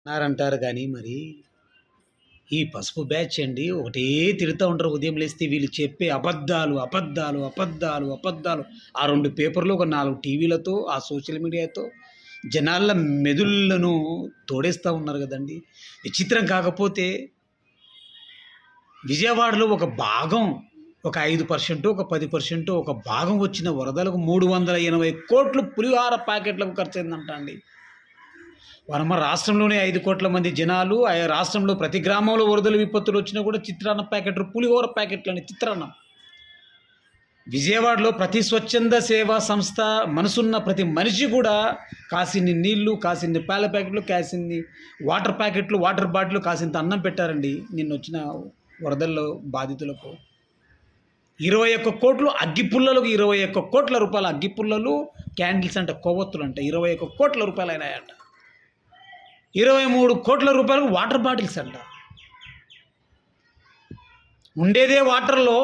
అన్నారంటారు గానీ మరి, ఈ పసుపు బ్యాచ్ అండి ఒకటే తిడతా ఉంటారు ఉదయం లేస్తే వీళ్ళు చెప్పే అబద్ధాలు, అబద్ధాలు, అబద్ధాలు, అబద్ధాలు. ఆ 2 పేపర్‌లు, ఒక 4 టీవీలతో, ఆ సోషల్ మీడియాతో జనాల మెదుళ్ళను తోడేస్తా ఉన్నారు గదండీ! విచిత్రం కాకపోతే విజయవాడలో ఒక భాగం, ఒక 5%, ఒక 10% ఒక భాగం వచ్చిన వరదలకు 380,00,00,000 పులిహోర ప్యాకెట్లకు ఖర్చయిందంట అండి. మన రాష్ట్రంలోనే 5,00,00,000 మంది జనాలు, రాష్ట్రంలో ప్రతి గ్రామంలో వరదలు విపత్తులు వచ్చినా కూడా చిత్రాన్న ప్యాకెట్లు, పులిహోర ప్యాకెట్లని చిత్రాన్నం. విజయవాడలో ప్రతి స్వచ్ఛంద సేవా సంస్థ మనసున్న ప్రతి మనిషి కూడా కాసిన్ని నీళ్లు, కాసిన్ని పాల ప్యాకెట్లు, కాసిన్ని వాటర్ ప్యాకెట్లు, వాటర్ బాటిల్, కాసింత అన్నం పెట్టారండి నిన్నొచ్చిన వరదల్లో బాధితులకు. 21,00,00,000 అగ్గిపుల్లలకు, 21,00,00,000 రూపాయల అగ్గిపుల్లలు, క్యాండిల్స్ అంట, కొవ్వొత్తులంట 21,00,00,000 రూపాయలైనాయంట. 23,00,00,000 రూపాయలకు వాటర్ బాటిల్స్ అంట. ఉండేదే వాటర్‌లో,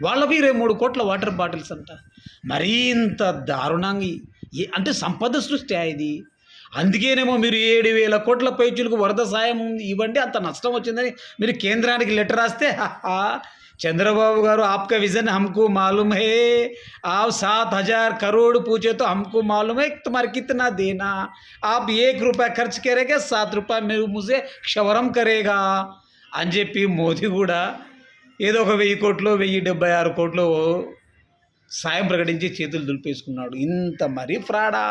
వాళ్ళకు 23,00,00,000 వాటర్ బాటిల్స్ అంట. మరీ ఇంత దారుణంగా అంటే సంపద సృష్టి ఇది. అందుకేనేమో మీరు 7,000,00,00,000 పైచిలుకు వరద సాయం ఇవ్వండి, అంత నష్టం వచ్చిందని మీరు కేంద్రానికి లెటర్ రాస్తే, చంద్రబాబు గారు आपका विज़न हमको मालूम है, आप 7,000 करोड़ पूछे तो हमको मालूम है तुम्हारे कितना देना, आप ₹1 खर्च करेंगे ₹7 मेरे मुँह से क्षवరం करेगा అని చెప్పి మోదీ కూడా ఏదో ఒక 1,000,00,00,000, 1,076,00,00,000 సాయం ప్రకటించి చేతులు దులిపేసుకున్నాడు. ఇంత మరీ ఫ్రాడా?